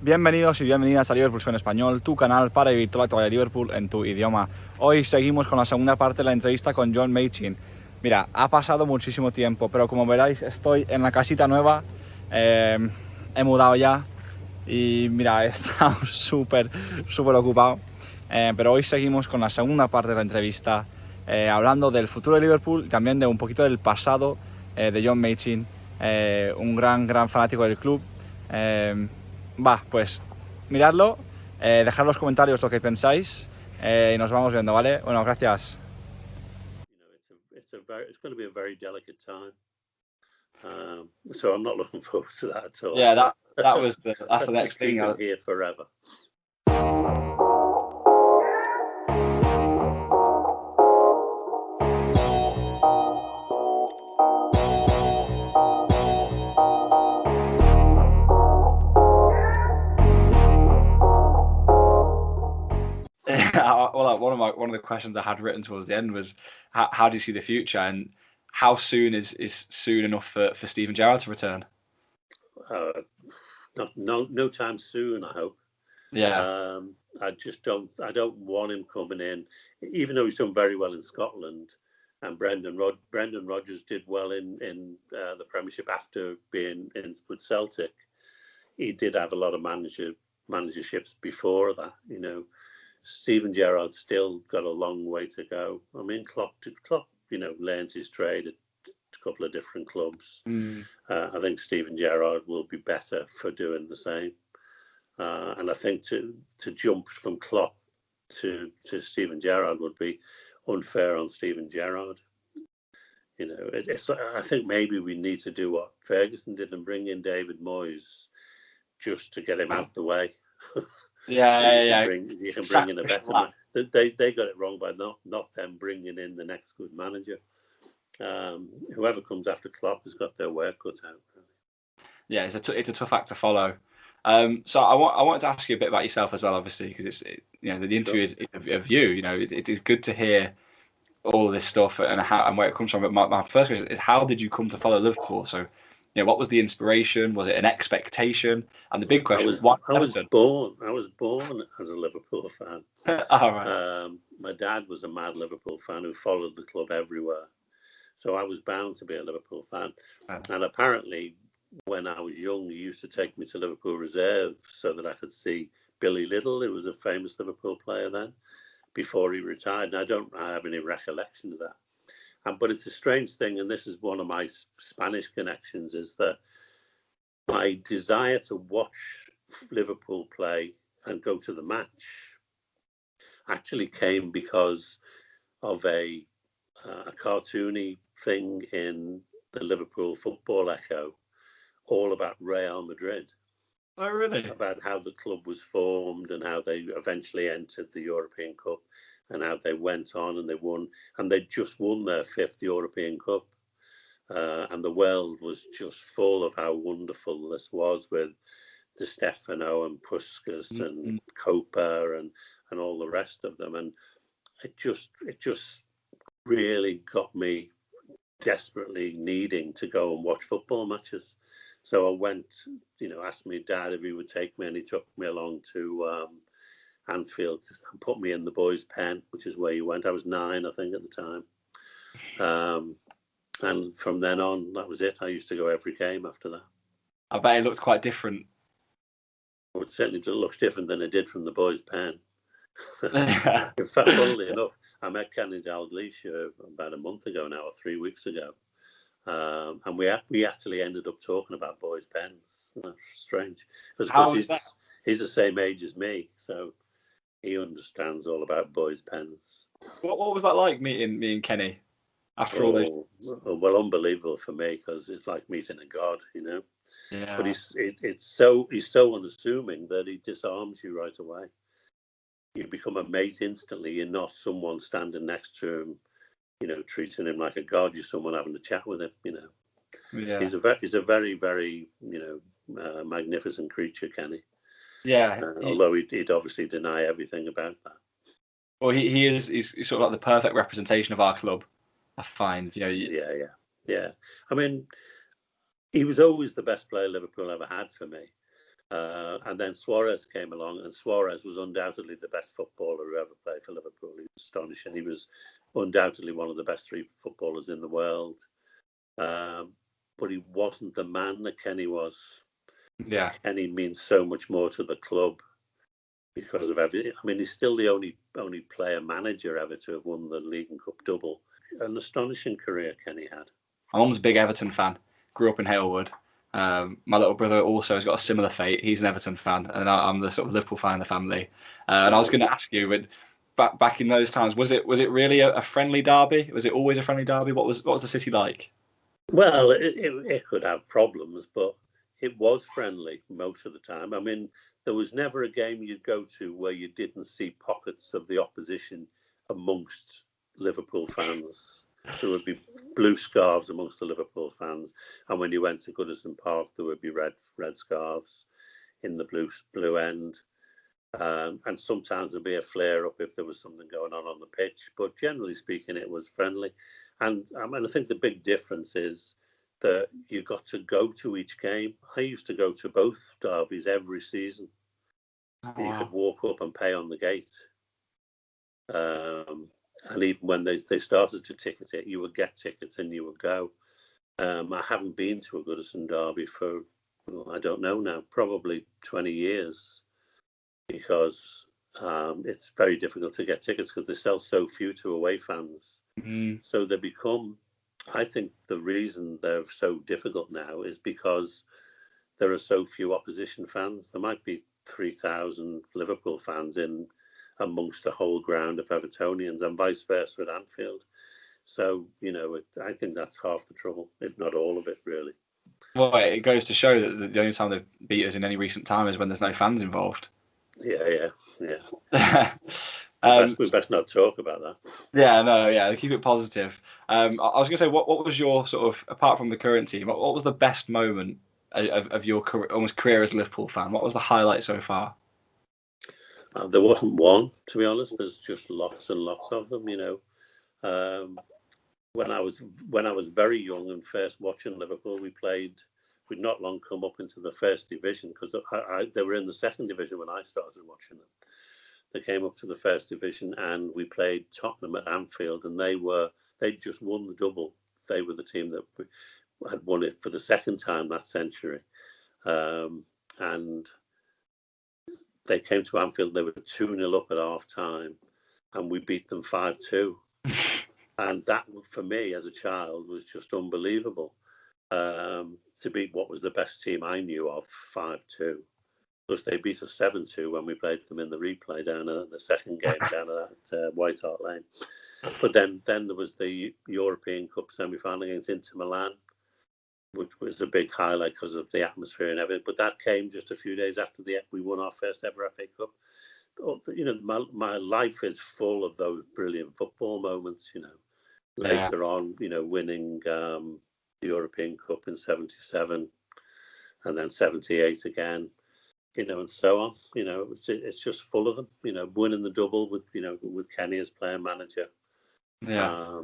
Bienvenidos y bienvenidas a Liverpool en español, tu canal para vivir toda la actualidad de Liverpool en tu idioma. Hoy seguimos con la segunda parte de la entrevista con MACHIN. Mira, ha pasado muchísimo tiempo, pero como veréis estoy en la casita nueva, he mudado ya y mira, he estado súper ocupado. Pero hoy seguimos con la segunda parte de la entrevista, hablando del futuro de Liverpool y también de un poquito del pasado de MACHIN, un gran fanático del club. Pues miradlo, dejad en los comentarios lo que pensáis y nos vamos viendo, ¿vale? Bueno, gracias. It's going to be a very delicate time, so I'm not looking forward to that at all. Yeah, that's the next thing. Here forever. Well, one of the questions I had written towards the end was how do you see the future, and how soon is soon enough for Steven Gerrard to return? No time soon, I hope. Yeah. I don't want him coming in, even though he's done very well in Scotland. And Brendan Rodgers did well in the Premiership after being in with Celtic. He did have a lot of managerships before that, you know. Steven Gerrard's still got a long way to go. I mean, Klopp, learned his trade at a couple of different clubs. I think Steven Gerrard will be better for doing the same. And I think to jump from Klopp to Steven Gerrard would be unfair on Steven Gerrard. You know, I think maybe we need to do what Ferguson did and bring in David Moyes just to get him out the way. Yeah. You can bring in a better man. They got it wrong by not them bringing in the next good manager. Whoever comes after Klopp has got their work cut out. Yeah, it's a tough act to follow. So I wanted to ask you a bit about yourself as well, obviously, because the interview is of you. You know, it is good to hear all of this stuff and where it comes from. But my first question is, how did you come to follow Liverpool? So, what was the inspiration? Was it an expectation? And the big question was, why Everton? I was born as a Liverpool fan. All right. My dad was a mad Liverpool fan who followed the club everywhere. So I was bound to be a Liverpool fan. And apparently, when I was young, he used to take me to Liverpool Reserve so that I could see Billy Liddell, who was a famous Liverpool player then, before he retired. And I don't have any recollection of that. But it's a strange thing, and this is one of my Spanish connections, is that my desire to watch Liverpool play and go to the match actually came because of a cartoony thing in the Liverpool Football Echo, all about Real Madrid. Oh, really? About how the club was formed and how they eventually entered the European Cup and how they went on and they won. And they just won their 5th European Cup. And the world was just full of how wonderful this was with Di Stefano and Puskas and Copa and all the rest of them. And it just really got me desperately needing to go and watch football matches. So I went, asked my dad if he would take me, and he took me along to Anfield and put me in the boys' pen, which is where he went. I was 9, I think, at the time. And from then on, that was it. I used to go every game after that. I bet it looked quite different. Well, it certainly looks different than it did from the boys' pen. In fact, funnily enough, I met Kenny Dalglish about a month ago now, or 3 weeks ago. And we actually ended up talking about boys' pens. That's strange. Because he's the same age as me, so he understands all about boys' pens. What was that like, meeting me and Kenny after all this? Well, unbelievable for me, because it's like meeting a god, Yeah. But he's so unassuming that he disarms you right away. You become a mate instantly. You're not someone standing next to him, treating him like a god. You're someone having a chat with him, Yeah. He's a very, very, magnificent creature, Kenny. Yeah. Although he'd obviously deny everything about that. Well, he's sort of like the perfect representation of our club, I find. Yeah. I mean, he was always the best player Liverpool ever had for me. And then Suarez came along, and Suarez was undoubtedly the best footballer who ever played for Liverpool. He was astonishing. He was undoubtedly one of the best 3 footballers in the world. But he wasn't the man that Kenny was. Yeah. Kenny means so much more to the club because of everything. I mean, he's still the only player manager ever to have won the League and Cup double. An astonishing career Kenny had. My mum's a big Everton fan. Grew up in Halewood. My little brother also has got a similar fate. He's an Everton fan, and I'm the sort of Liverpool fan in the family. And I was going to ask you, but back in those times, was it really a friendly derby? Was it always a friendly derby? What was the city like? Well, it could have problems, but it was friendly most of the time. I mean, there was never a game you'd go to where you didn't see pockets of the opposition amongst Liverpool fans. There would be blue scarves amongst the Liverpool fans, and when you went to Goodison Park, there would be red scarves in the blue end. And sometimes there'd be a flare up if there was something going on the pitch. But generally speaking, it was friendly. And I think the big difference is that you got to go to each game. I used to go to both derbies every season. Oh, You wow. could walk up and pay on the gate. And even when they started to ticket it, you would get tickets and you would go. I haven't been to a Goodison derby for, I don't know now, probably 20 years. Because it's very difficult to get tickets because they sell so few to away fans. So they become, I think the reason they're so difficult now is because there are so few opposition fans. There might be 3,000 Liverpool fans in amongst a whole ground of Evertonians, and vice versa at Anfield. So, I think that's half the trouble, if not all of it, really. Well, it goes to show that the only time they've beat us in any recent time is when there's no fans involved. Yeah. We best not talk about that. Yeah, keep it positive. I was going to say, what was your sort of, apart from the current team, what was the best moment of your career as a Liverpool fan? What was the highlight so far? There wasn't one, to be honest. There's just lots and lots of them. When I was very young and first watching Liverpool, we'd not long come up into the first division because they were in the second division when I started watching them. They came up to the first division and we played Tottenham at Anfield, and they'd just won the double. They were the team that had won it for the second time that century. And they came to Anfield, they were 2-0 up at half time, and we beat them 5-2. And that, for me as a child, was just unbelievable. To beat what was the best team I knew of, 5-2. Plus, they beat us 7-2 when we played them in the replay down at the second game down at White Hart Lane. But then there was the European Cup semi-final against Inter Milan, which was a big highlight because of the atmosphere and everything. But that came just a few days after we won our first ever FA Cup. My life is full of those brilliant football moments. Later on, winning the European Cup in '77, and then '78 again. And so on. It's just full of them. Winning the double with Kenny as player manager. Yeah.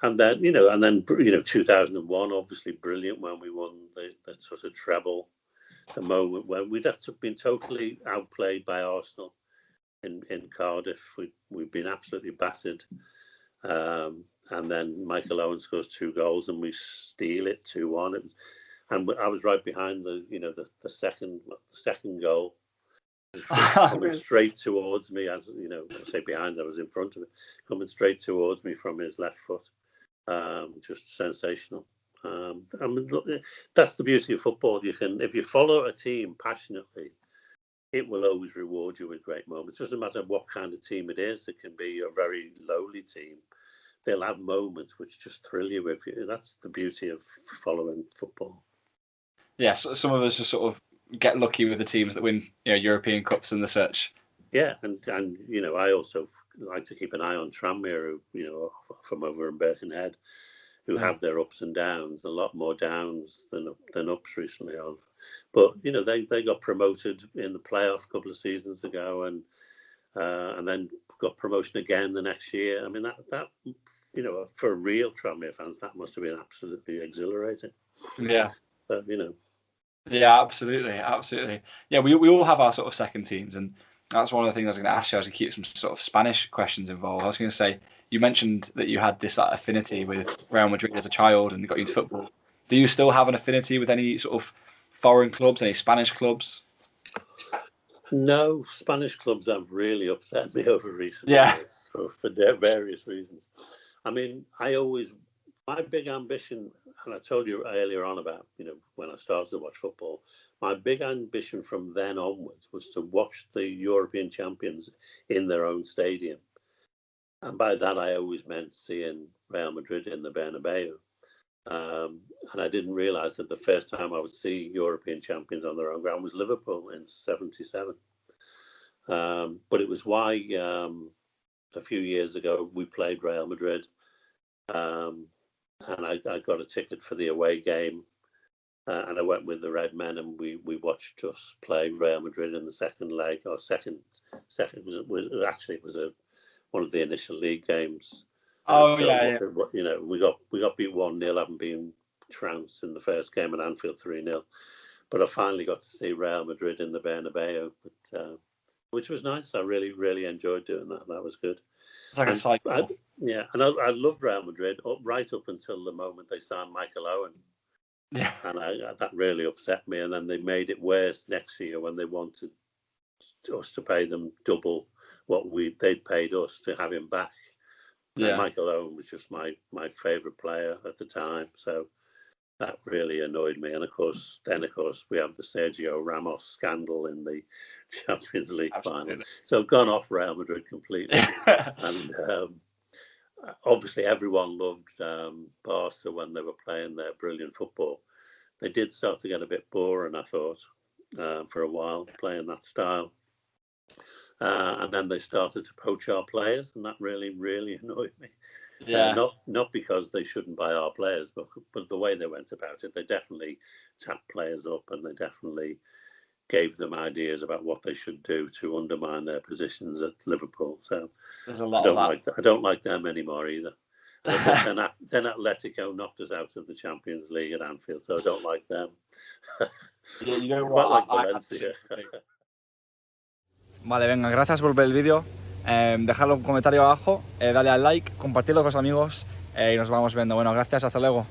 And then 2001, obviously brilliant when we won the sort of treble. The moment when we'd have been totally outplayed by Arsenal in Cardiff. We'd been absolutely battered. And then Michael Owen scores 2 goals and we steal it 2-1. And I was right behind the second goal, coming straight towards me. As I say behind, I was in front of it, coming straight towards me from his left foot. Just sensational. Look, that's the beauty of football. If you follow a team passionately, it will always reward you with great moments. It doesn't matter what kind of team it is. It can be a very lowly team. They'll have moments which just thrill you with you. That's the beauty of following football. Yes, some of us just sort of get lucky with the teams that win, European Cups and the such. Yeah, and I also like to keep an eye on Tranmere, who from over in Birkenhead, who have their ups and downs. A lot more downs than ups recently. But they got promoted in the playoff a couple of seasons ago, and then got promotion again the next year. I mean that for real Tranmere fans, that must have been absolutely exhilarating. Yeah. But Yeah, absolutely, absolutely. Yeah, we all have our sort of second teams, and that's one of the things I was going to ask you. I was going to keep some sort of Spanish questions involved. I was going to say, you mentioned that you had this like, affinity with Real Madrid as a child and got you into football. Do you still have an affinity with any sort of foreign clubs, any Spanish clubs? No, Spanish clubs have really upset me over recent Yeah. years for various reasons. I mean, my big ambition, and I told you earlier on about, when I started to watch football, my big ambition from then onwards was to watch the European champions in their own stadium. And by that, I always meant seeing Real Madrid in the Bernabeu. And I didn't realize that the first time I would see European champions on their own ground was Liverpool in '77. But it was why a few years ago we played Real Madrid, and I got a ticket for the away game, and I went with the Red Men, and we watched us play Real Madrid in the second leg, or second it was one of the initial league games. Oh So yeah, we got beat 1-0, having been trounced in the first game at Anfield 3-0. But I finally got to see Real Madrid in the Bernabeu, which was nice. I really enjoyed doing that. That was good. it's like a cycle. And I loved Real Madrid right up until the moment they signed Michael Owen. Yeah. And that really upset me. And then they made it worse next year when they wanted us to pay them double what they'd paid us to have him back. Yeah. And Michael Owen was just my favourite player at the time. So that really annoyed me. And of course, we have the Sergio Ramos scandal in the Champions League final. So I've gone off Real Madrid completely. And obviously everyone loved Barca when they were playing their brilliant football. They did start to get a bit boring, I thought, for a while, playing that style. And then they started to poach our players, and that really annoyed me. Yeah. Not because they shouldn't buy our players, but the way they went about it. They definitely tapped players up, and they definitely gave them ideas about what they should do to undermine their positions at Liverpool. So there's a lot of that. I don't like them anymore either. Then Atletico knocked us out of the Champions League at Anfield, so I don't like them. Yeah, you know Quite what? like Valencia. Vale, venga, gracias por ver el vídeo. Dejadlo un comentario abajo, dale al like, compartidlo con los amigos y nos vamos viendo. Bueno, gracias, hasta luego.